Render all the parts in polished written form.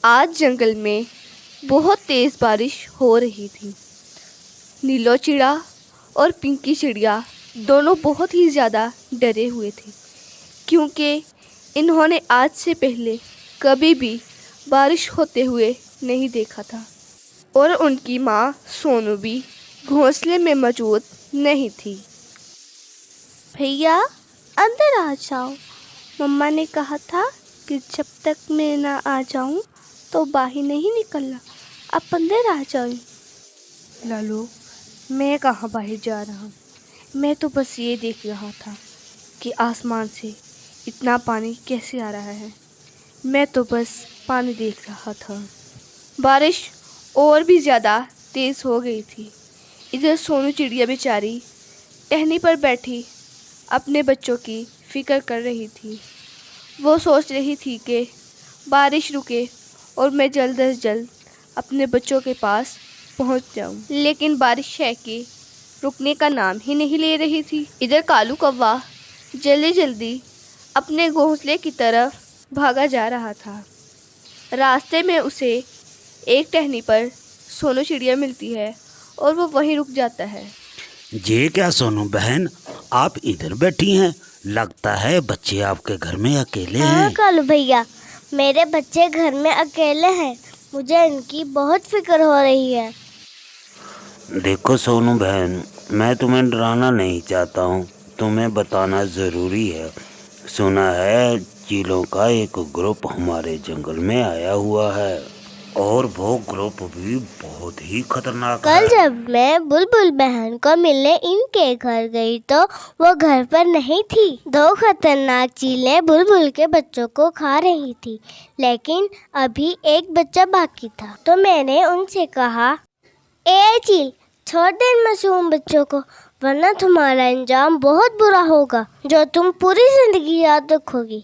आज जंगल में बहुत तेज़ बारिश हो रही थी। नीलो चिड़ा और पिंकी चिड़िया दोनों बहुत ही ज़्यादा डरे हुए थे, क्योंकि इन्होंने आज से पहले कभी भी बारिश होते हुए नहीं देखा था। और उनकी माँ सोनू भी घोंसले में मौजूद नहीं थी। भैया अंदर आ जाओ, मम्मा ने कहा था कि जब तक मैं ना आ जाऊं तो बाहर नहीं निकलना। आप अंदर आ जाओ। लालू, मैं कहाँ बाहर जा रहा हूँ। मैं तो बस ये देख रहा था कि आसमान से इतना पानी कैसे आ रहा है। मैं तो बस पानी देख रहा था। बारिश और भी ज़्यादा तेज़ हो गई थी। इधर सोनू चिड़िया बेचारी टहनी पर बैठी अपने बच्चों की फ़िक्र कर रही थी। वो सोच रही थी कि बारिश रुके और मैं जल्द से जल्द अपने बच्चों के पास पहुंच जाऊं। लेकिन बारिश है कि रुकने का नाम ही नहीं ले रही थी। इधर कालू कौवा जल्दी जल्दी अपने घोंसले की तरफ भागा जा रहा था। रास्ते में उसे एक टहनी पर सोनू चिड़िया मिलती है और वो वहीं रुक जाता है। ये क्या सोनू बहन, आप इधर बैठी हैं? लगता है बच्चे आपके घर में अकेले हैं। हाँ कालू भैया, मेरे बच्चे घर में अकेले हैं। मुझे इनकी बहुत फिक्र हो रही है। देखो सोनू बहन, मैं तुम्हें डराना नहीं चाहता हूँ, तुम्हें बताना ज़रूरी है। सुना है चीलों का एक ग्रुप हमारे जंगल में आया हुआ है और वो ग्रुप भी बहुत ही खतरनाक है। कल जब मैं बुलबुल बहन को मिलने इनके घर गई तो वो घर पर नहीं थी। दो खतरनाक चीलें बुलबुल के बच्चों को खा रही थी, लेकिन अभी एक बच्चा बाकी था। तो मैंने उनसे कहा, ए चील, छोड़ दे इन मासूम बच्चों को, वरना तुम्हारा अंजाम बहुत बुरा होगा जो तुम पूरी जिंदगी याद रखोगी।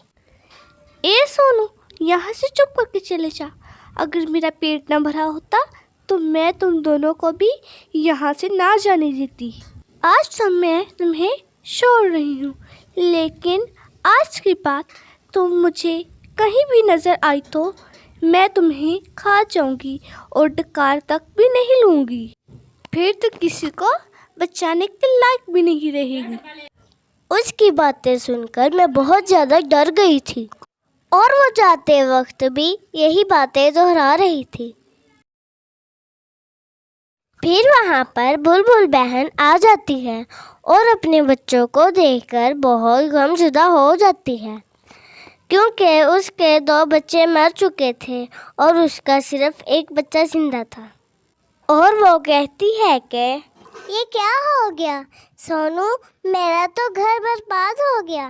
ए सोनू, यहाँ से चुप करके चले जा। अगर मेरा पेट न भरा होता तो मैं तुम दोनों को भी यहाँ से ना जाने देती। आज तो मैं तुम्हें छोड़ रही हूँ, लेकिन आज की बात तुम मुझे कहीं भी नज़र आई तो मैं तुम्हें खा जाऊंगी और डकार तक भी नहीं लूँगी। फिर तो किसी को बचाने के लायक भी नहीं रहेगी। उसकी बातें सुनकर मैं बहुत ज़्यादा डर गई थी और वो जाते वक्त भी यही बातें दोहरा रही थी। फिर वहाँ पर बुलबुल बहन आ जाती है और अपने बच्चों को देखकर बहुत गमज़दा हो जाती है, क्योंकि उसके 2 बच्चे मर चुके थे और उसका सिर्फ एक बच्चा जिंदा था। और वो कहती है कि ये क्या हो गया सोनू, मेरा तो घर बर्बाद हो गया।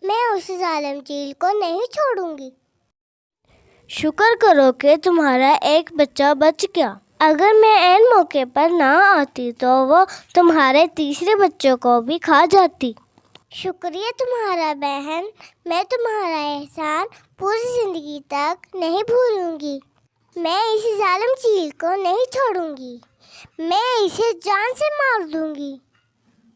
मैं उस जालिम चील को नहीं छोड़ूंगी। शुक्र करो कि तुम्हारा एक बच्चा बच गया। अगर मैं ऐन मौके पर ना आती तो वो तुम्हारे तीसरे बच्चों को भी खा जाती। शुक्रिया तुम्हारा बहन, मैं तुम्हारा एहसान पूरी जिंदगी तक नहीं भूलूंगी। मैं इस जालिम चील को नहीं छोड़ूंगी, मैं इसे जान से मार दूंगी।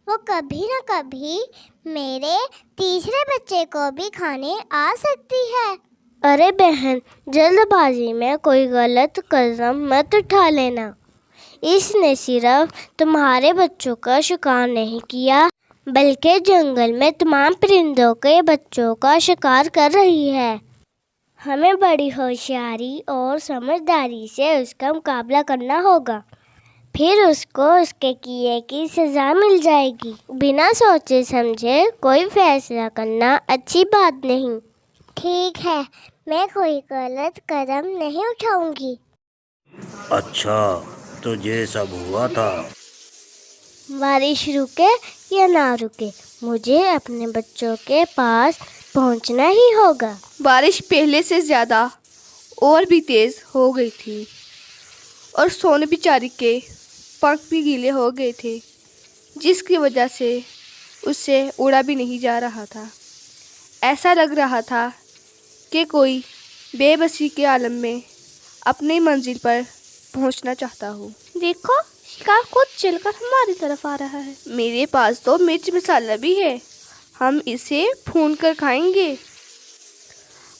वो कभी न कभी मेरे तीसरे बच्चे को भी खाने आ सकती है। अरे बहन, जल्दबाजी में कोई गलत कदम मत उठा लेना। इसने सिर्फ तुम्हारे बच्चों का शिकार नहीं किया, बल्कि जंगल में तमाम परिंदों के बच्चों का शिकार कर रही है। हमें बड़ी होशियारी और समझदारी से उसका मुकाबला करना होगा, फिर उसको उसके किए की सज़ा मिल जाएगी। बिना सोचे समझे कोई फैसला करना अच्छी बात नहीं। ठीक है, मैं कोई गलत कदम नहीं उठाऊंगी। अच्छा, तो ये सब हुआ था। बारिश रुके या ना रुके, मुझे अपने बच्चों के पास पहुंचना ही होगा। बारिश पहले से ज़्यादा और भी तेज़ हो गई थी और सोनू बेचारी के पंख भी गीले हो गए थे, जिसकी वजह से उससे उड़ा भी नहीं जा रहा था। ऐसा लग रहा था कि कोई बेबसी के आलम में अपनी मंजिल पर पहुंचना चाहता हो। देखो, शिकार खुद चलकर हमारी तरफ आ रहा है। मेरे पास तो मिर्च मसाला भी है, हम इसे भून कर खाएंगे।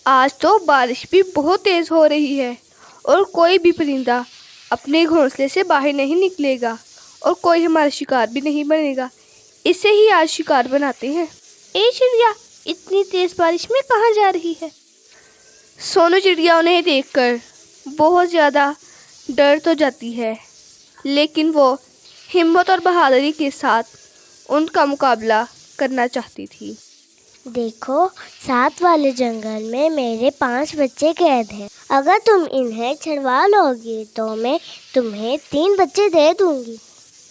आज तो बारिश भी बहुत तेज़ हो रही है और कोई भी परिंदा अपने घोंसले से बाहर नहीं निकलेगा और कोई हमारा शिकार भी नहीं बनेगा। इसे ही आज शिकार बनाते हैं। ए चिड़िया, इतनी तेज़ बारिश में कहाँ जा रही है? सोनू चिड़िया उन्हें देखकर बहुत ज़्यादा डर तो जाती है, लेकिन वो हिम्मत और बहादुरी के साथ उनका मुकाबला करना चाहती थी। देखो, साथ वाले जंगल में मेरे 5 बच्चे कैद हैं। अगर तुम इन्हें छुड़वा लोगी तो मैं तुम्हें 3 बच्चे दे दूंगी।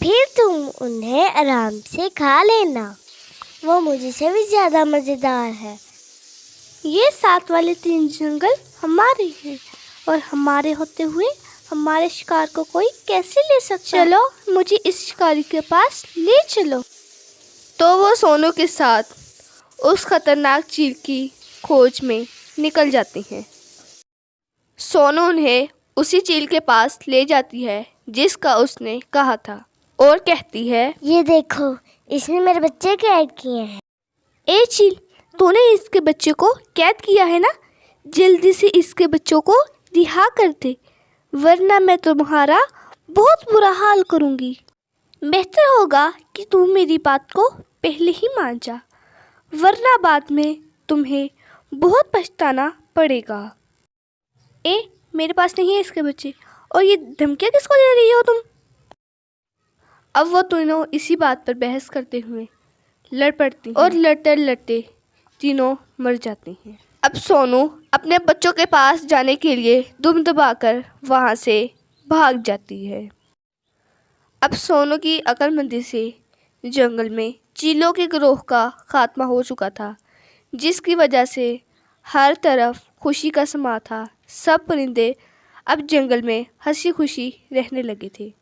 फिर तुम उन्हें आराम से खा लेना। वो मुझसे भी ज़्यादा मज़ेदार है। ये साथ वाले 3 जंगल हमारे हैं और हमारे होते हुए हमारे शिकार को कोई कैसे ले सकता? चलो, मुझे इस शिकारी के पास ले चलो। तो वो सोनू के साथ उस खतरनाक चील की खोज में निकल जाती हैं। सोनू उन्हें उसी चील के पास ले जाती है जिसका उसने कहा था और कहती है, ये देखो, इसने मेरे बच्चे कैद किए हैं। ए चील, तूने इसके बच्चे को कैद किया है ना? जल्दी से इसके बच्चों को रिहा कर दे, वरना मैं तुम्हारा बहुत बुरा हाल करूँगी। बेहतर होगा कि तू मेरी बात को पहले ही मान जा, वरना बाद में तुम्हें बहुत पछताना पड़ेगा। मेरे पास नहीं है इसके बच्चे, और ये धमकियाँ किसको दे रही हो तुम? अब वो तीनों इसी बात पर बहस करते हुए लड़ पड़ती हैं और लड़ते लड़ते तीनों मर जाते हैं। अब सोनू अपने बच्चों के पास जाने के लिए दुम दबाकर वहाँ से भाग जाती है। अब सोनू की अक्लमंदी से जंगल में चीलों के गिरोह का खात्मा हो चुका था, जिसकी वजह से हर तरफ खुशी का समा था। सब परिंदे अब जंगल में हंसी खुशी रहने लगे थे।